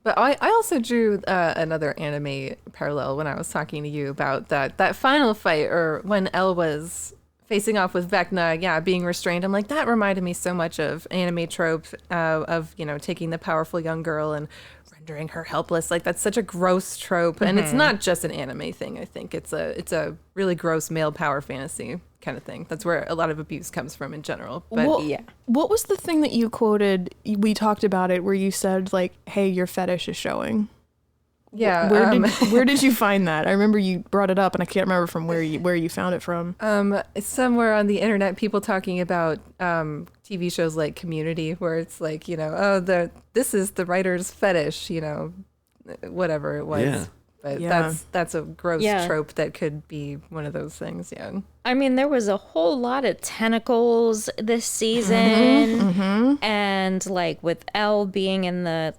But I also drew another anime parallel when I was talking to you about that final fight, or when Elle was facing off with Vecna, being restrained. I'm like, that reminded me so much of anime trope of, taking the powerful young girl and rendering her helpless. Like, that's such a gross trope. And it's not just an anime thing, I think. It's a really gross male power fantasy kind of thing. That's where a lot of abuse comes from in general. But What was the thing that you quoted? We talked about it where you said, like, hey, your fetish is showing. Yeah. Where did you find that? I remember you brought it up, and I can't remember from where you found it from. It's somewhere on the internet, people talking about TV shows like Community, where it's like, this is the writer's fetish, whatever it was. Yeah. But Yeah. that's a gross trope that could be one of those things. Yeah. I mean, there was a whole lot of tentacles this season, and like with Elle being in the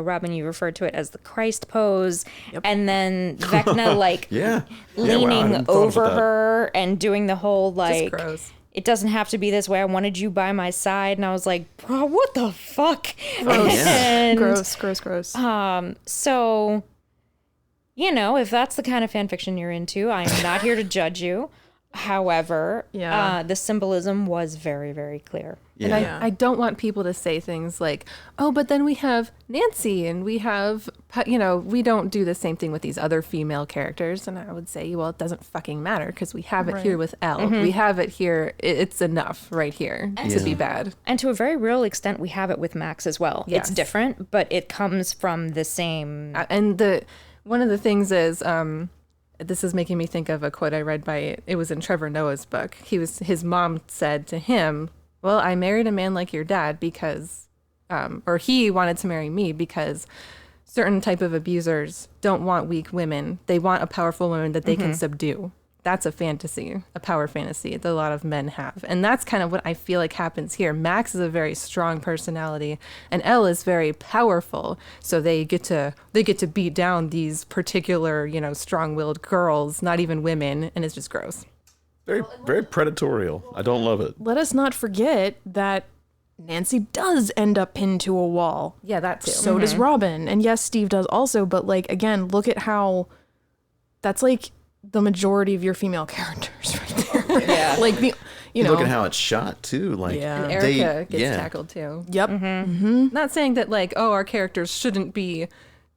Robin, you referred to it as the Christ pose, and then Vecna leaning over her and doing the whole Just gross. It doesn't have to be this way. I wanted you by my side, and I was like, bro, what the fuck? Gross. And, Gross. So, if that's the kind of fan fiction you're into, I am not here to judge you. However, the symbolism was very, very clear. Yeah. And I don't want people to say things like, oh, but then we have Nancy and we have, we don't do the same thing with these other female characters. And I would say, well, it doesn't fucking matter because we have it here with Elle. We have it here. It's enough right here to be bad. And to a very real extent, we have it with Max as well. Yes. It's different, but it comes from the same. And one of the things is, this is making me think of a quote I read it was in Trevor Noah's book. His mom said to him, well, I married a man like your dad because, or he wanted to marry me because certain type of abusers don't want weak women. They want a powerful woman that they can subdue. That's a fantasy, a power fantasy that a lot of men have. And that's kind of what I feel like happens here. Max is a very strong personality and Elle is very powerful. So they get to beat down these particular, strong-willed girls, not even women, and it's just gross. Very, very predatorial. I don't love it. Let us not forget that Nancy does end up pinned to a wall. Yeah, that too. So does Robin. And yes, Steve does also, but again, look at how that's the majority of your female characters right there. Yeah. Look at how it's shot too. And Erica gets tackled too. Yep. Not saying that our characters shouldn't be,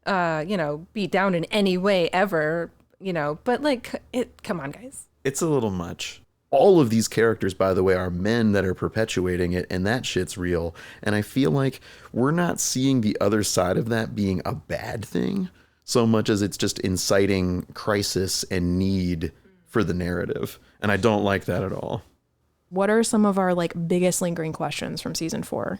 beat down in any way ever, but come on, guys. It's a little much. All of these characters, by the way, are men that are perpetuating it, and that shit's real. And I feel like we're not seeing the other side of that being a bad thing, so much as it's just inciting crisis and need for the narrative. And I don't like that at all. What are some of our biggest lingering questions from season 4?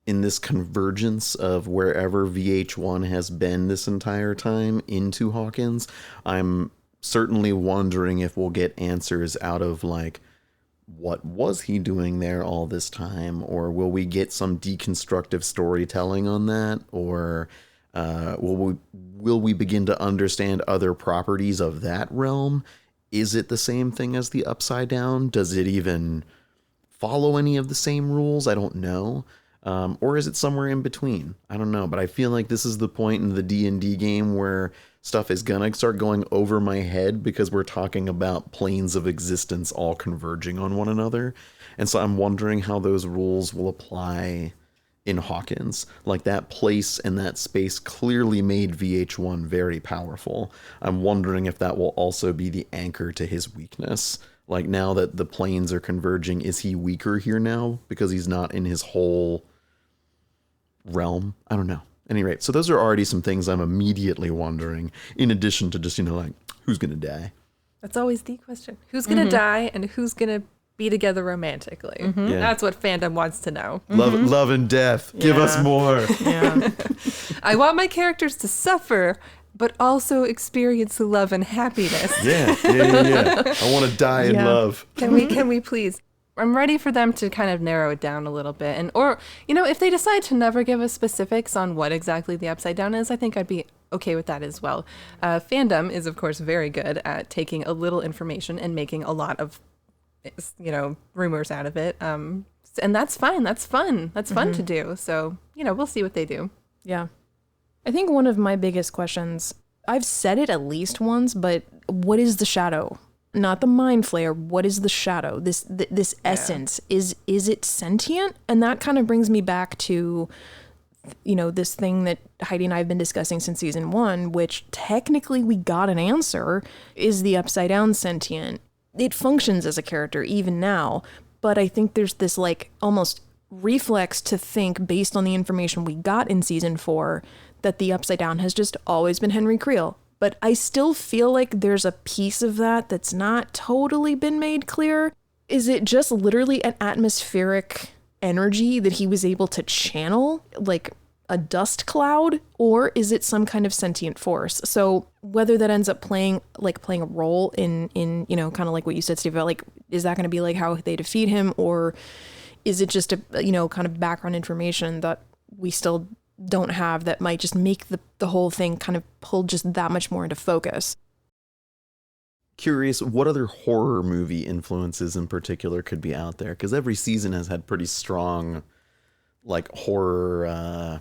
In this convergence of wherever VH1 has been this entire time into Hawkins, I'm certainly wondering if we'll get answers out of what was he doing there all this time? Or will we get some deconstructive storytelling on that? Or will we begin to understand other properties of that realm? Is it the same thing as the Upside Down? Does it even follow any of the same rules? I don't know. Or is it somewhere in between? I don't know. But I feel like this is the point in the D&D game where stuff is gonna start going over my head because we're talking about planes of existence all converging on one another. And so I'm wondering how those rules will apply in Hawkins. That place and that space clearly made VH1 very powerful. I'm wondering if that will also be the anchor to his weakness. Now that the planes are converging, is he weaker here now because he's not in his whole realm? I don't know. At any rate, so those are already some things I'm immediately wondering, in addition to just, who's going to die? That's always the question. Who's going to die and who's going to be together romantically? Yeah. That's what fandom wants to know. Love and death. Give us more. Yeah. I want my characters to suffer, but also experience love and happiness. Yeah. I want to die in love. Can we please? I'm ready for them to kind of narrow it down a little bit. Or if they decide to never give us specifics on what exactly the Upside Down is, I think I'd be okay with that as well. Fandom is, of course, very good at taking a little information and making a lot of, rumors out of it. And that's fine. That's fun. That's fun to do. So, we'll see what they do. Yeah. I think one of my biggest questions, I've said it at least once, but what is the shadow? not the mind flayer. What is the shadow? This essence, is it sentient? And that kind of brings me back to, this thing that Heidi and I have been discussing since season 1, which technically we got an answer. Is the Upside Down sentient? It functions as a character even now, but I think there's this like almost reflex to think, based on the information we got in season 4, that the Upside Down has just always been Henry Creel. But I still feel like there's a piece of that that's not totally been made clear. Is it just literally an atmospheric energy that he was able to channel, like a dust cloud, or is it some kind of sentient force? So whether that ends up playing a role in kind of like what you said, Steve, about like, is that going to be like how they defeat him, or is it just a kind of background information that we still don't have that might just make the whole thing kind of pull just that much more into focus? Curious, what other horror movie influences in particular could be out there? Because every season has had pretty strong, like, horror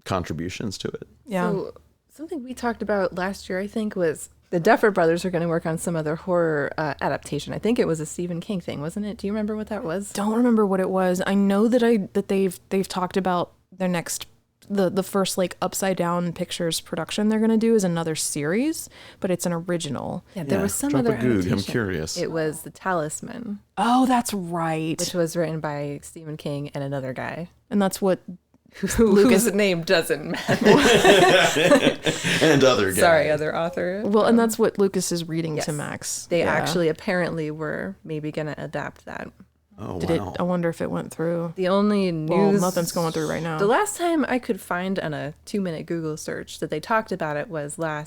contributions to it. Yeah. So something we talked about last year, I think, was the Duffer Brothers are going to work on some other horror adaptation. I think it was a Stephen King thing, wasn't it? Do you remember what that was? Don't remember what it was. I know that they've talked about their next the first like Upside Down Pictures production they're going to do is another series, but it's an original. Yeah, there was some drop other a goog. adaptation. I'm curious. It was The Talisman, Oh, that's right. which was written by Stephen King and another guy And that's what whose name doesn't matter. And other guys. Sorry, other author. and that's what Lucas is reading Yes. to Max. They Yeah. actually apparently were maybe going to adapt that. Oh, Did wow. it? I wonder if it went through. The only Well, news nothing's going through right now. The last time I could find on a 2-minute Google search that they talked about it was I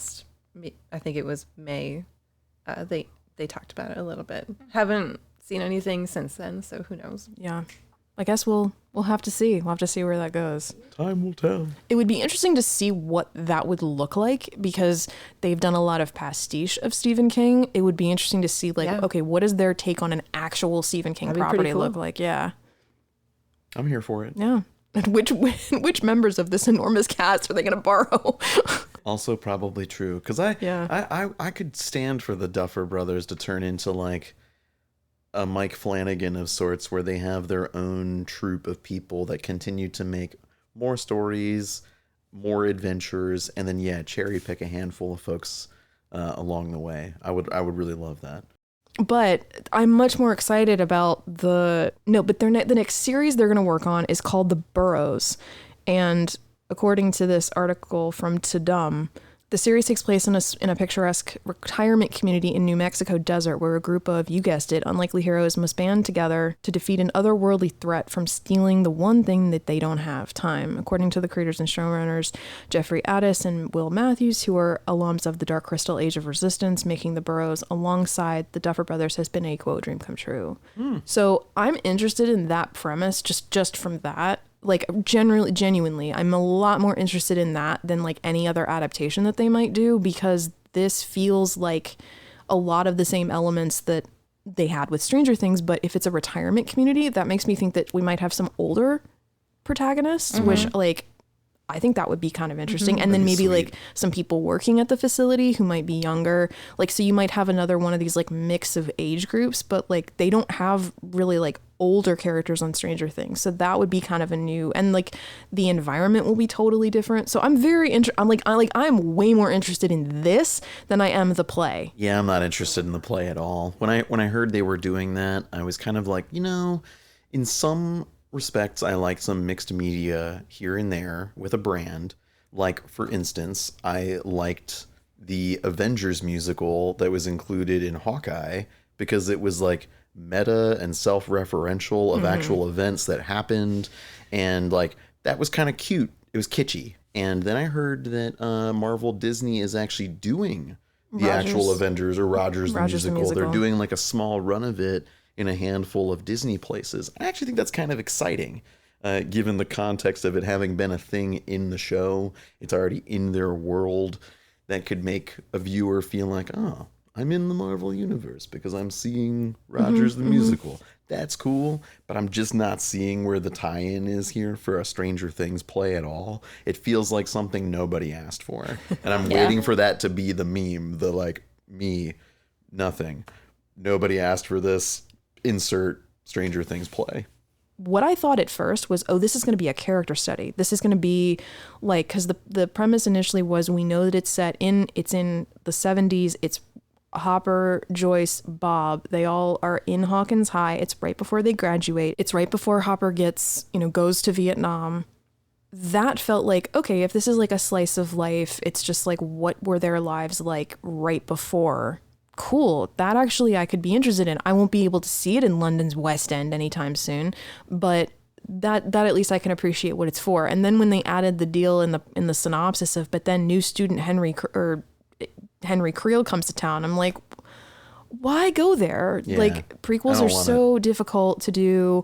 think it was May. They talked about it a little bit. Haven't seen anything since then, so who knows? Yeah. I guess we'll have to see. We'll have to see where that goes. Time will tell. It would be interesting to see what that would look like, because they've done a lot of pastiche of Stephen King. It would be interesting to see, like, Yeah. okay, what does their take on an actual Stephen King That'd be pretty property cool. look like? Yeah. I'm here for it. Yeah. And which members of this enormous cast are they going to borrow? Also probably true. Because I could stand for the Duffer Brothers to turn into like a Mike Flanagan of sorts, where they have their own troupe of people that continue to make more stories, more adventures, and then cherry pick a handful of folks along the way. I would really love that. But I'm much more excited about the next series they're going to work on is called The Burrows. And according to this article from Tadum, the series takes place in a picturesque retirement community in New Mexico desert, where a group of, you guessed it, unlikely heroes must band together to defeat an otherworldly threat from stealing the one thing that they don't have: time. According to the creators and showrunners Jeffrey Addis and Will Matthews, who are alums of the Dark Crystal Age of Resistance, making The Burrows alongside the Duffer Brothers has been a, quote, dream come true. So I'm interested in that premise just from that. Like, genuinely, I'm a lot more interested in that than like any other adaptation that they might do, because this feels like a lot of the same elements that they had with Stranger Things. But if it's a retirement community, that makes me think that we might have some older protagonists, which, like, I think that would be kind of interesting. And then That'd be maybe sweet. like some people working at the facility who might be younger. Like, so you might have another one of these like mix of age groups, but like they don't have really like older characters on Stranger Things. So that would be kind of a new, and like the environment will be totally different. So I'm very I'm way more interested in this than I am the play. Yeah, I'm not interested in the play at all. When I heard they were doing that, I was kind of like, in some respects, I like some mixed media here and there with a brand. Like, for instance, I liked the Avengers musical that was included in Hawkeye, because it was like meta and self-referential of actual events that happened, and like that was kind of cute. It was kitschy. And then I heard that Marvel Disney is actually doing the actual Avengers, or Rogers the musical. They're doing like a small run of it in a handful of Disney places. I actually think that's kind of exciting, given the context of it having been a thing in the show. It's already in their world. That could make a viewer feel like, oh, I'm in the Marvel universe because I'm seeing Rogers the musical. That's cool, but I'm just not seeing where the tie-in is here for a Stranger Things play at all. It feels like something nobody asked for. And I'm waiting for that to be the meme, the like me nothing. Nobody asked for this. Insert Stranger Things play. What I thought at first was, this is going to be a character study. This is going to be like, because the premise initially was, we know that it's in the 70s. It's Hopper, Joyce, Bob. They all are in Hawkins High. It's right before they graduate. It's right before Hopper goes to Vietnam. That felt like, okay, if this is like a slice of life, it's just like, what were their lives like right before? Cool. That actually I could be interested in. I won't be able to see it in London's West End anytime soon, but that at least I can appreciate what it's for. And then when they added the deal in the synopsis of, but then new student Henry Creel comes to town, I'm like, why go there? Yeah, like, prequels are so difficult to do,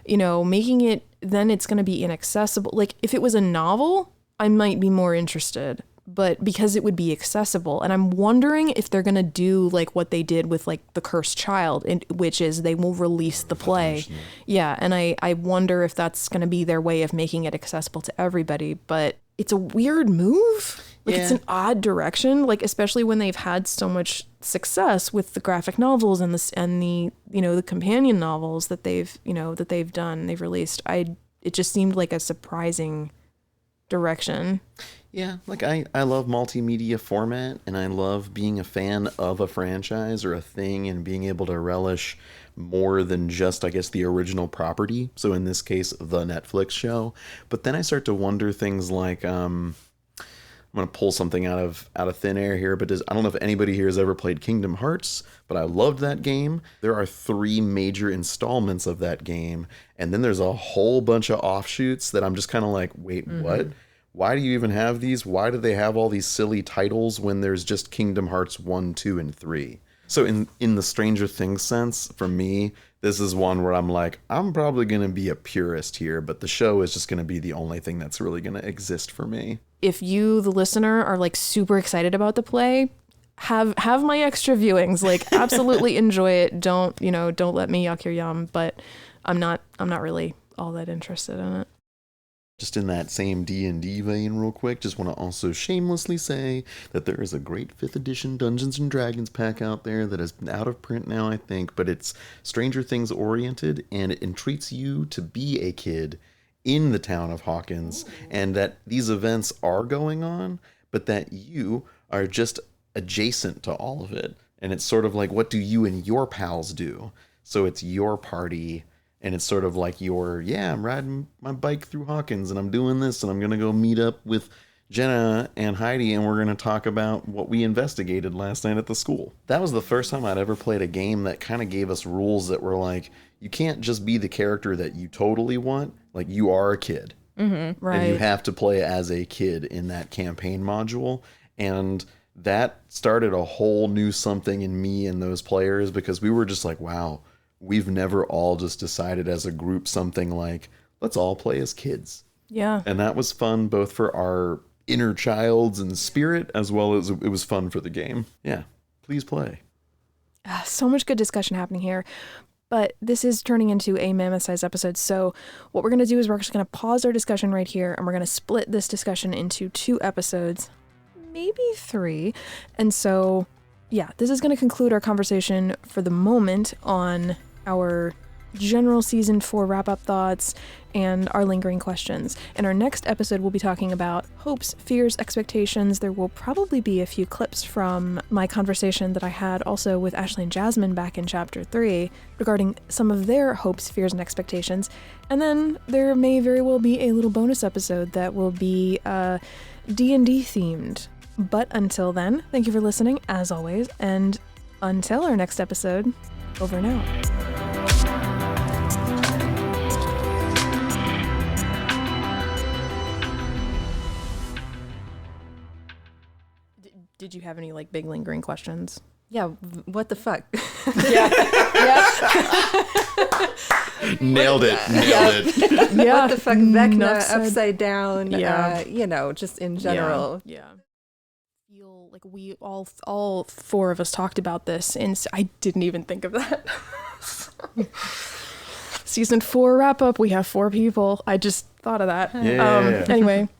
making it, then it's going to be inaccessible. Like, if it was a novel, I might be more interested, but because it would be accessible. And I'm wondering if they're going to do like what they did with like The Cursed Child, which is they will release the play. Yeah. And I wonder if that's going to be their way of making it accessible to everybody, but it's a weird move. Like, it's an odd direction, like, especially when they've had so much success with the graphic novels and the companion novels that they've released. It just seemed like a surprising direction. Yeah, like I love multimedia format, and I love being a fan of a franchise or a thing and being able to relish more than just, I guess, the original property. So in this case, the Netflix show. But then I start to wonder things like, I'm going to pull something out of thin air here, but I don't know if anybody here has ever played Kingdom Hearts, but I loved that game. There are 3 major installments of that game, and then there's a whole bunch of offshoots that I'm just kind of like, wait, what? Why do you even have these? Why do they have all these silly titles when there's just Kingdom Hearts 1, 2, and 3? So in the Stranger Things sense, for me, this is one where I'm like, I'm probably going to be a purist here, but the show is just going to be the only thing that's really going to exist for me. If you, the listener, are like super excited about the play, have my extra viewings. Like, absolutely enjoy it. Don't let me yuck your yum, but I'm not really all that interested in it. Just in that same D&D vein real quick, just want to also shamelessly say that there is a great 5th edition Dungeons & Dragons pack out there that is out of print now, I think, but it's Stranger Things oriented, and it entreats you to be a kid in the town of Hawkins, and that these events are going on, but that you are just adjacent to all of it. And it's sort of like, what do you and your pals do? So it's your party. And it's sort of like I'm riding my bike through Hawkins and I'm doing this and I'm going to go meet up with Jenna and Heidi and we're going to talk about what we investigated last night at the school. That was the first time I'd ever played a game that kind of gave us rules that were like, you can't just be the character that you totally want. Like, you are a kid. Mm-hmm, right. And you have to play as a kid in that campaign module. And that started a whole new something in me and those players, because we were just like, wow, we've never all just decided as a group something like, let's all play as kids. Yeah. And that was fun both for our inner childs and spirit, as well as it was fun for the game. Yeah, please play. So much good discussion happening here. But this is turning into a mammoth-sized episode. So what we're going to do is we're actually going to pause our discussion right here, and we're going to split this discussion into 2 episodes, maybe 3. And so, yeah, this is going to conclude our conversation for the moment on our general season 4 wrap-up thoughts and our lingering questions. In our next episode, we'll be talking about hopes, fears, expectations. There will probably be a few clips from my conversation that I had also with Ashley and Jasmine back in chapter 3 regarding some of their hopes, fears, and expectations. And then there may very well be a little bonus episode that will be D&D themed. But until then, thank you for listening, as always, and until our next episode, over and out. Did you have any like big lingering questions? Yeah, what the fuck? Yeah. Nailed it. Yeah. What the fuck? Vecna upside down. Yeah. Just in general. Yeah. Feel like we all 4 of us talked about this, and I didn't even think of that. Season 4 wrap up. We have 4 people. I just thought of that. Yeah. Anyway.